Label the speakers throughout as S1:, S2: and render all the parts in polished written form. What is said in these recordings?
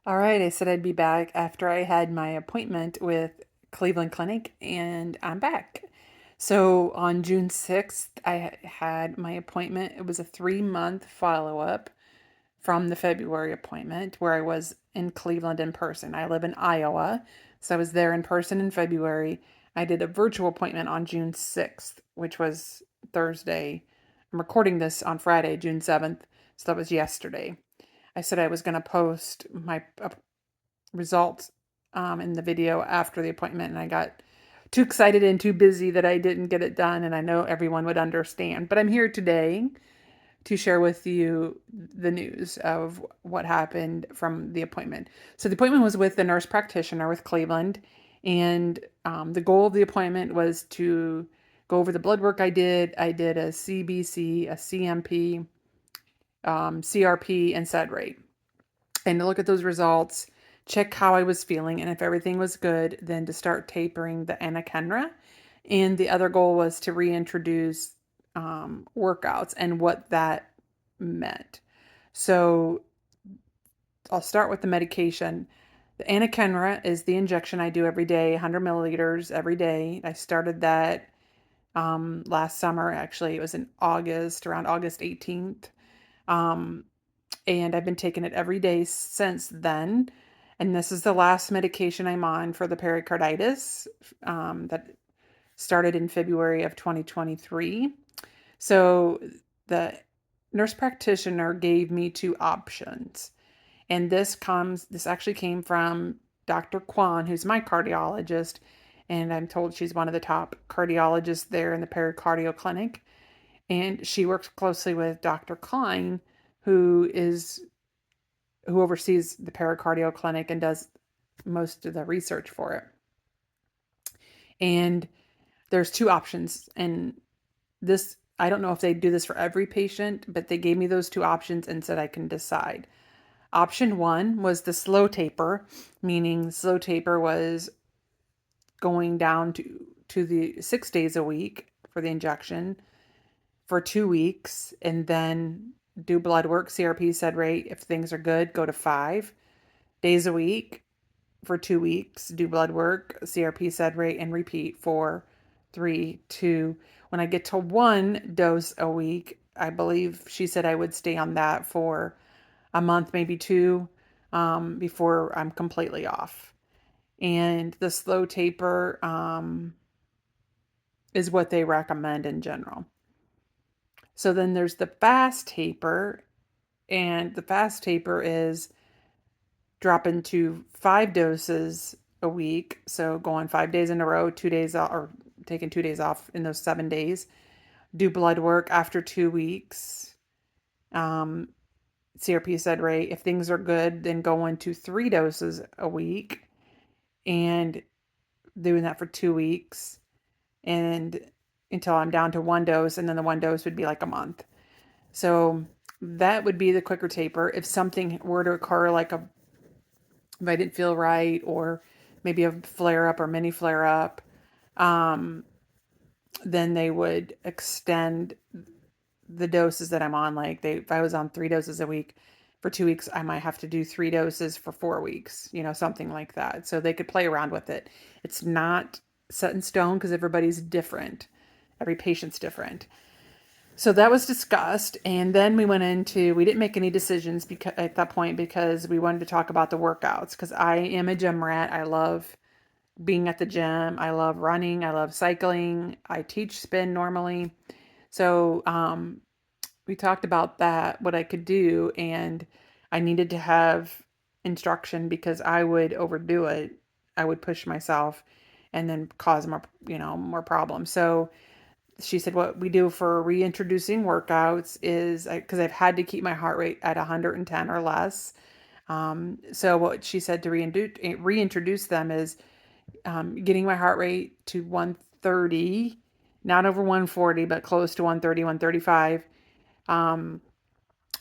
S1: All right, I said I'd be back after I had my appointment with Cleveland Clinic, and I'm back. So on June 6th, I had my appointment. It was a 3-month follow-up from the February appointment where I was in Cleveland in person. I live in Iowa, so I was there in person in February. I did a virtual appointment on June 6th, which was Thursday. I'm recording this on Friday, June 7th, so that was yesterday. I said I was going to post my results in the video after the appointment, and I got too excited and too busy that I didn't get it done, and I know everyone would understand. But I'm here today to share with you the news of what happened from the appointment. So the appointment was with the nurse practitioner with Cleveland, and the goal of the appointment was to go over the blood work I did. I did a CBC, a CMP, CRP, and SED rate, and to look at those results, check how I was feeling, and if everything was good, then to start tapering the anakinra. And the other goal was to reintroduce workouts and what that meant. So I'll start with the medication. The anakinra is the injection I do every day, 100 milliliters every day. I started that last summer. Actually, it was in August, around August 18th. Um, and I've been taking it every day since then. And this is the last medication I'm on for the pericarditis that started in February of 2023. So the nurse practitioner gave me two options. And this actually came from Dr. Kwan, who's my cardiologist. And I'm told she's one of the top cardiologists there in the pericardial clinic. And she works closely with Dr. Klein, who is who oversees the pericardial clinic and does most of the research for it. And there's two options. And this, I don't know if they do this for every patient, but they gave me those two options and said I can decide. Option one was the slow taper, meaning slow taper was going down to the 6 days a week for the injection for 2 weeks, and then do blood work, CRP, SED rate. If things are good, go to 5 days a week for 2 weeks, do blood work, CRP, SED rate, and repeat for 3, 2. When I get to 1 dose a week, I believe she said I would stay on that for a month, maybe two, before I'm completely off. And the slow taper is what they recommend in general. So then there's the fast taper, and the fast taper is dropping to 5 doses a week. So going 5 days in a row, 2 days off, or taking 2 days off in those 7 days. Do blood work after 2 weeks. CRP, SED rate. If things are good, then go into 3 doses a week and doing that for 2 weeks, and until I'm down to 1 dose, and then the 1 dose would be like a month. So that would be the quicker taper. If something were to occur, like if I didn't feel right, or maybe a flare up or mini flare up, um, then they would extend the doses that I'm on. Like if I was on 3 doses a week for 2 weeks, I might have to do 3 doses for 4 weeks, something like that. So they could play around with it. It's not set in stone because everybody's different. Every patient's different. So that was discussed, and then we didn't make any decisions at that point because we wanted to talk about the workouts, because I am a gym rat. I love being at the gym. I love running. I love cycling. I teach spin normally. So we talked about that, what I could do, and I needed to have instruction because I would overdo it. I would push myself and then cause more problems. So she said what we do for reintroducing workouts is, because I've had to keep my heart rate at 110 or less. So what she said to reintroduce them is getting my heart rate to 130, not over 140, but close to 130, 135.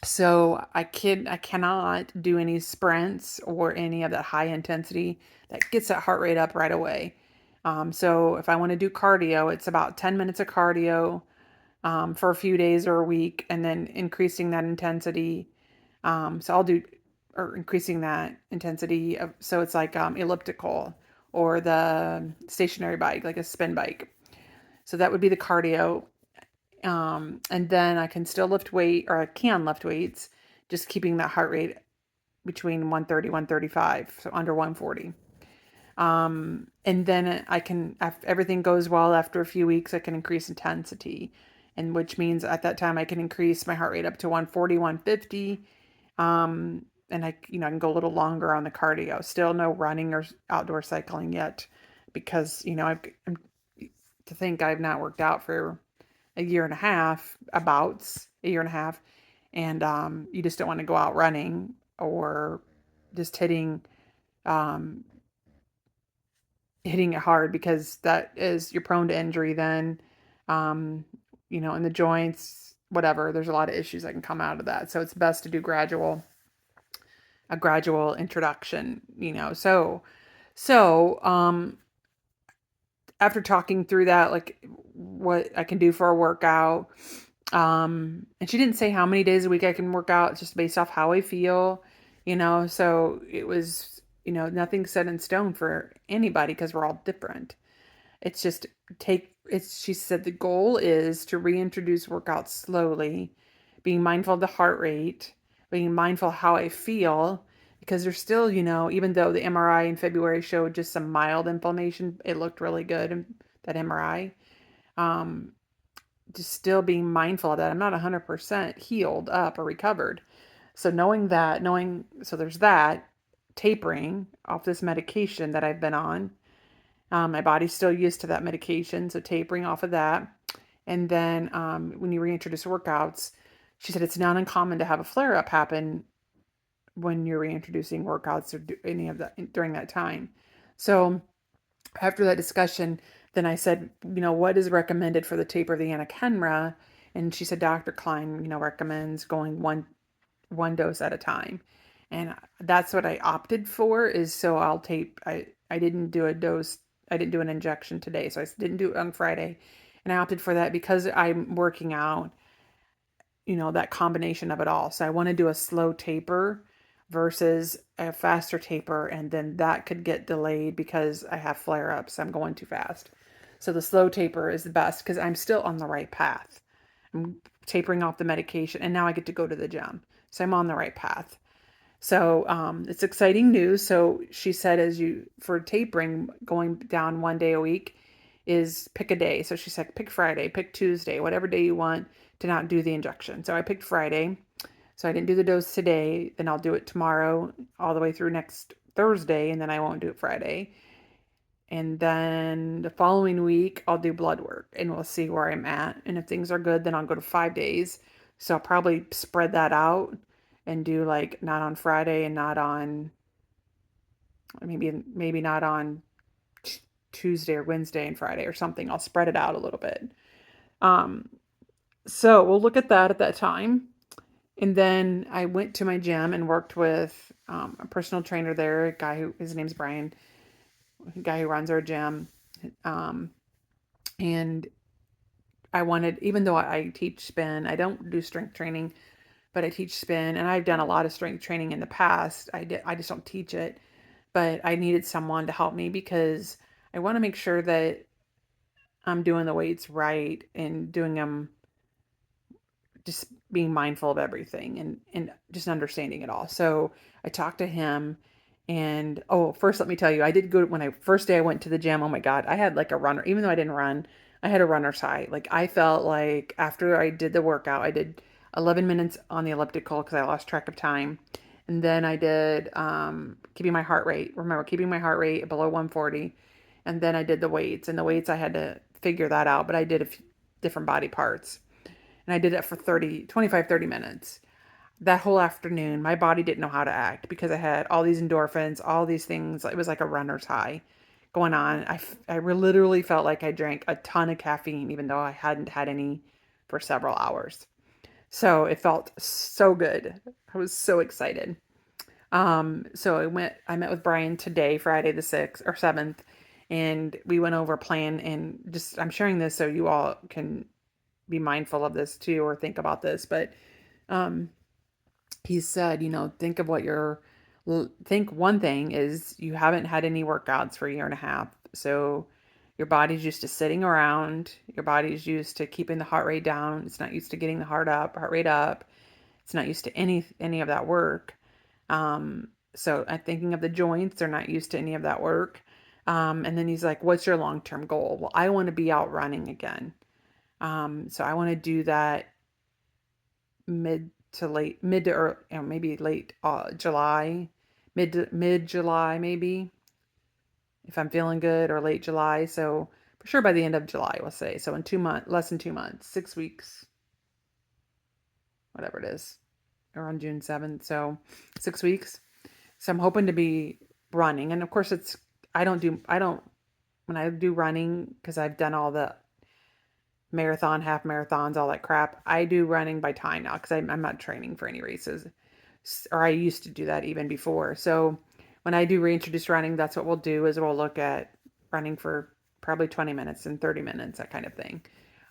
S1: So I cannot do any sprints or any of that high intensity that gets that heart rate up right away. So if I want to do cardio, it's about 10 minutes of cardio for a few days or a week, and then increasing that intensity. So I'll do or increasing that intensity of, so it's like elliptical or the stationary bike, like a spin bike. So that would be the cardio. And then I can still lift weight, or I can lift weights, just keeping that heart rate between 130, 135, so under 140. And then I can, if everything goes well after a few weeks, I can increase intensity, and which means at that time I can increase my heart rate up to 140, 150. And I can go a little longer on the cardio. Still no running or outdoor cycling yet, because, I'm to think I've not worked out for a year and a half, about a year and a half. And you just don't want to go out running or just um, hitting it hard, because that is, you're prone to injury then, um, in the joints, whatever. There's a lot of issues that can come out of that. So it's best to do a gradual introduction, So after talking through that, like what I can do for a workout, and she didn't say how many days a week I can work out, just based off how I feel, so it was, nothing set in stone for anybody, because we're all different. It's just she said the goal is to reintroduce workouts slowly, being mindful of the heart rate, being mindful of how I feel, because there's still, even though the MRI in February showed just some mild inflammation, it looked really good in that MRI. Um, just still being mindful of that. I'm not 100% healed up or recovered. So so there's that, tapering off this medication that I've been on. My body's still used to that medication, so tapering off of that. And then when you reintroduce workouts, she said it's not uncommon to have a flare up happen when you're reintroducing workouts or do any of that during that time. So after that discussion, then I said, what is recommended for the taper of the anakinra? And she said Dr. Klein, recommends going one dose at a time. And that's what I opted for, is so I'll tape. I didn't do a dose. I didn't do an injection today. So I didn't do it on Friday. And I opted for that because I'm working out, that combination of it all. So I want to do a slow taper versus a faster taper. And then that could get delayed because I have flare ups. I'm going too fast. So the slow taper is the best because I'm still on the right path. I'm tapering off the medication, and now I get to go to the gym. So I'm on the right path. So it's exciting news. So she said, for tapering, going down one day a week, is pick a day. So she said, pick Friday, pick Tuesday, whatever day you want to not do the injection. So I picked Friday. So I didn't do the dose today. Then I'll do it tomorrow all the way through next Thursday, and then I won't do it Friday. And then the following week, I'll do blood work, and we'll see where I'm at. And if things are good, then I'll go to 5 days. So I'll probably spread that out and do like not on Friday and not on, maybe not on Tuesday or Wednesday and Friday or something. I'll spread it out a little bit. Um, so we'll look at that time. And then I went to my gym and worked with a personal trainer there, his name's Brian, a guy who runs our gym. And even though I teach spin, I don't do strength training, but I teach spin, and I've done a lot of strength training in the past. I just don't teach it, but I needed someone to help me because I want to make sure that I'm doing the weights right and doing them, just being mindful of everything and just understanding it all. So I talked to him, and first let me tell you, I did go when first day I went to the gym. Oh my God, I had like a runner, even though I didn't run, I had a runner's high. Like I felt like after I did the workout, I did 11 minutes on the elliptical because I lost track of time. And then I did keeping my heart rate below 140. And then I did the weights, and the weights I had to figure that out, but I did a few different body parts. And I did it for 30 minutes. That whole afternoon, my body didn't know how to act because I had all these endorphins, all these things. It was like a runner's high going on. I literally felt like I drank a ton of caffeine, even though I hadn't had any for several hours. So it felt so good. I was so excited. So I met with Brian today, Friday the 6th or 7th, and we went over a plan, and just, I'm sharing this so you all can be mindful of this too, or think about this. But, he said, think of think one thing is you haven't had any workouts for a year and a half. So your body's used to sitting around. Your body's used to keeping the heart rate down. It's not used to getting the heart rate up. It's not used to any of that work. So I'm thinking of the joints. They're not used to any of that work. And then he's like, what's your long-term goal? Well, I want to be out running again. So I want to do that mid to early, maybe late July, mid July, maybe if I'm feeling good, or late July. So for sure by the end of July, we'll say. So in 2 months, less than 2 months, 6 weeks, whatever it is, around June 7th. So 6 weeks. So I'm hoping to be running. And of course when I do running, because I've done all the marathon, half marathons, all that crap, I do running by time now because I'm not training for any races. Or I used to do that even before. So when I do reintroduce running, that's what we'll do is we'll look at running for probably 20 minutes and 30 minutes, that kind of thing.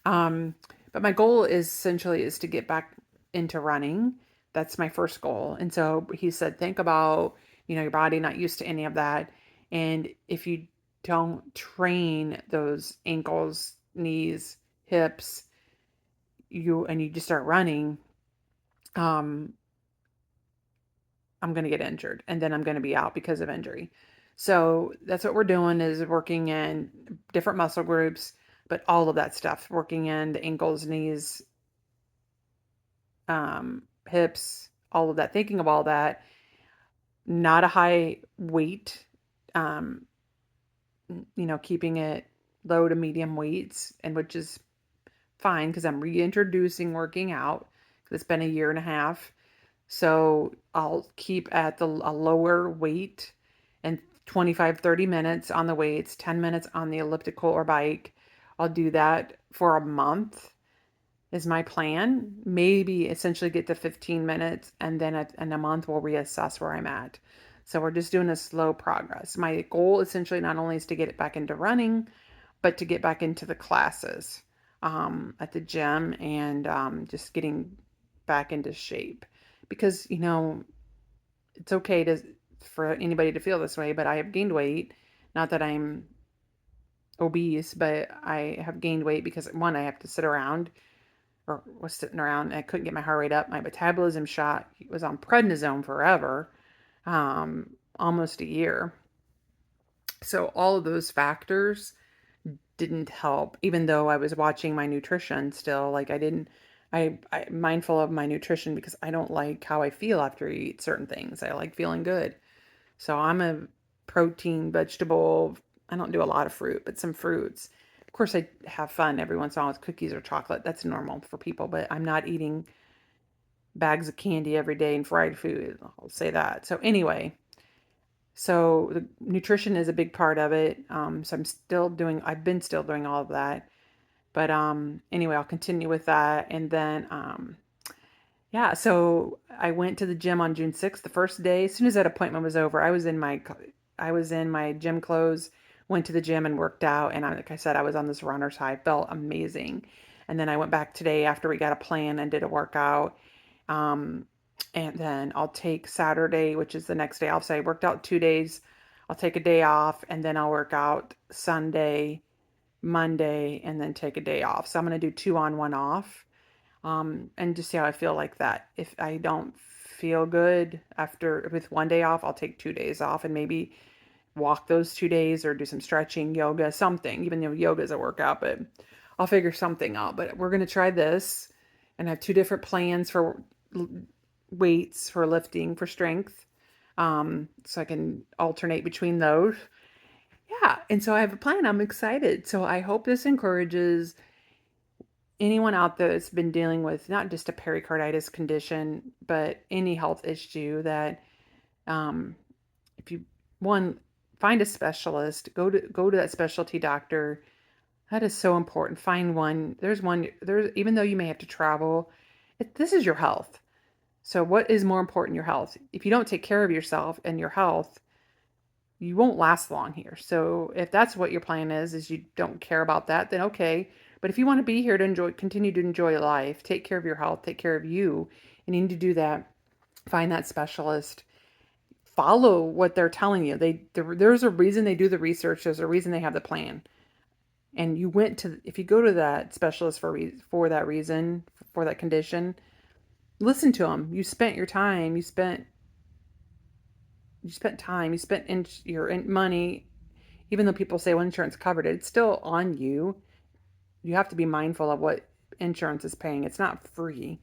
S1: Um, but my goal is to get back into running. That's my first goal. And so he said, think about, your body not used to any of that. And if you don't train those ankles, knees, hips, you just start running, um, I'm going to get injured and then I'm going to be out because of injury. So that's what we're doing is working in different muscle groups, but all of that stuff, working in the ankles, knees, hips, all of that, thinking of all that, not a high weight, um, keeping it low to medium weights, and which is fine because I'm reintroducing working out. It's been a year and a half. So I'll keep at a lower weight and 25, 30 minutes on the weights, 10 minutes on the elliptical or bike. I'll do that for a month is my plan. Maybe essentially get to 15 minutes and then in a month we'll reassess where I'm at. So we're just doing a slow progress. My goal essentially not only is to get it back into running, but to get back into the classes at the gym and just getting back into shape. Because, it's okay for anybody to feel this way, but I have gained weight. Not that I'm obese, but I have gained weight because one, I have to sit around or was sitting around and I couldn't get my heart rate up. My metabolism shot. Was on prednisone forever, almost a year. So all of those factors didn't help, even though I was watching my nutrition still. Like I'm mindful of my nutrition because I don't like how I feel after I eat certain things. I like feeling good. So I'm a protein, vegetable. I don't do a lot of fruit, but some fruits. Of course, I have fun every once in a while with cookies or chocolate. That's normal for people, but I'm not eating bags of candy every day and fried food. I'll say that. So anyway, so the nutrition is a big part of it. So I've been still doing all of that. But anyway, I'll continue with that. And then yeah, so I went to the gym on June 6th, the first day. As soon as that appointment was over, I was in my gym clothes, went to the gym and worked out. And like I said, I was on this runner's high, felt amazing. And then I went back today after we got a plan and did a workout. Um, and then I'll take Saturday, which is the next day. I'll say I worked out 2 days. I'll take a day off and then I'll work out Sunday, Monday, and then take a day off. So I'm going to do 2 on, 1 off, and just see how I feel like that. If I don't feel good with 1 day off, I'll take 2 days off and maybe walk those 2 days or do some stretching, yoga, something, even though yoga is a workout, but I'll figure something out. But we're going to try this and I have two different plans for weights, for lifting, for strength. So I can alternate between those. Yeah. And so I have a plan. I'm excited. So I hope this encourages anyone out there that's been dealing with not just a pericarditis condition, but any health issue that um, if you one find a specialist, go to that specialty doctor. That is so important. Find one. There's even though you may have to travel, this is your health. So what is more important, your health? If you don't take care of yourself and your health, you won't last long here. So if that's what your plan is you don't care about that, then okay. But if you want to be here to continue to enjoy life, take care of your health, take care of you, and you need to do that Find that specialist. Follow what they're telling you. There's a reason they do the research. There's a reason they have the plan. And if you go to that specialist for that reason, for that condition, listen to them. You spent your time. You spent time. You spent your money. Even though people say, well, insurance covered it, it's still on you. You have to be mindful of what insurance is paying. It's not free.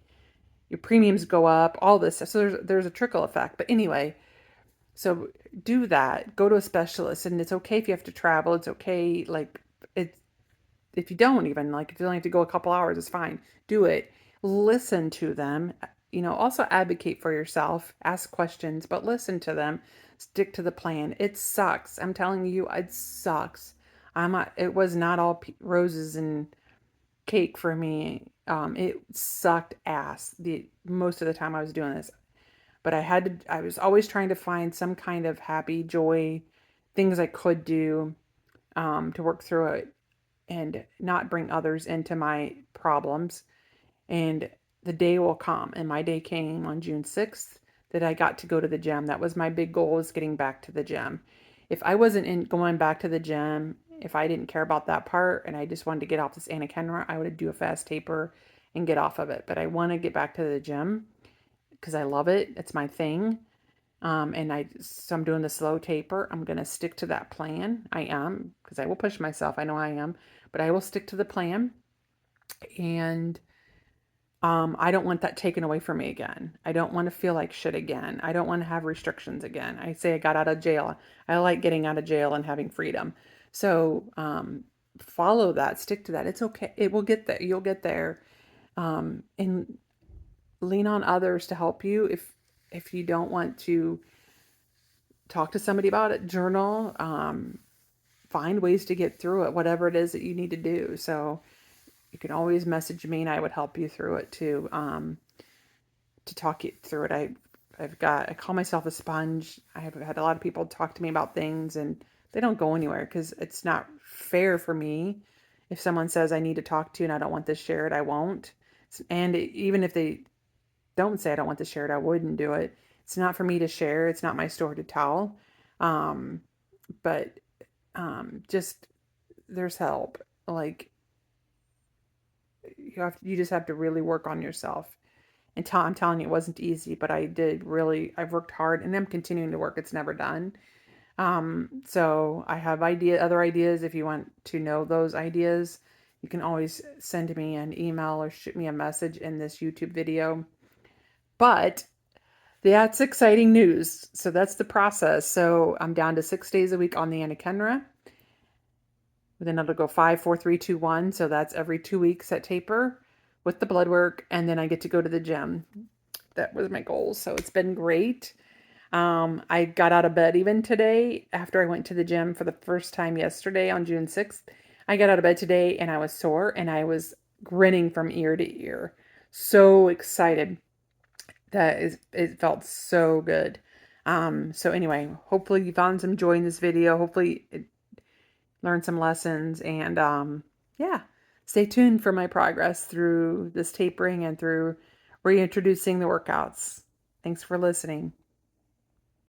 S1: Your premiums go up, all this stuff. So there's a trickle effect. But anyway, so do that. Go to a specialist, and it's okay if you have to travel. It's okay, like it's if you don't even like if you only have to go a couple hours, it's fine. Do it. Listen to them. Also advocate for yourself. Ask questions, but listen to them. Stick to the plan. It sucks. I'm telling you, it sucks. It was not all roses and cake for me. It sucked ass the most of the time I was doing this. But I was always trying to find some kind of happy, joy, things I could do to work through it and not bring others into my problems. And the day will come. And my day came on June 6th that I got to go to the gym. That was my big goal, was getting back to the gym. If I wasn't going back to the gym, if I didn't care about that part and I just wanted to get off this anakinra, I would do a fast taper and get off of it. But I want to get back to the gym because I love it. It's my thing. So I'm doing the slow taper. I'm going to stick to that plan. I am, because I will push myself. I know I am, but I will stick to the plan. And I don't want that taken away from me again. I don't want to feel like shit again. I don't want to have restrictions again. I say I got out of jail. I like getting out of jail and having freedom. So follow that, stick to that. It's okay. It will get there. You'll get there. And lean on others to help you. If you don't want to talk to somebody about it, journal, find ways to get through it, whatever it is that you need to do. So you can always message me and I would help you through it too, to talk you through it. I call myself a sponge. I have had a lot of people talk to me about things and they don't go anywhere because it's not fair for me. If someone says I need to talk to you and I don't want this shared, I won't. And even if they don't say I don't want this shared, I wouldn't do it. It's not for me to share. It's not my story to tell. But just there's help. Like you just have to really work on yourself. And I'm telling you, it wasn't easy, but I've worked hard and I'm continuing to work. It's never done. So I have other ideas. If you want to know those ideas, you can always send me an email or shoot me a message in this YouTube video. But that's exciting news. So that's the process. So I'm down to 6 days a week on the anakinra. Then it'll go 5, 4, 3, 2, 1. So that's every 2 weeks at taper with the blood work. And then I get to go to the gym. That was my goal. So it's been great. I got out of bed even today after I went to the gym for the first time yesterday on June 6th. I got out of bed today and I was sore and I was grinning from ear to ear. So excited. It felt so good. So anyway, hopefully you found some joy in this video. Hopefully it learned some lessons and yeah, stay tuned for my progress through this tapering and through reintroducing the workouts. Thanks for listening.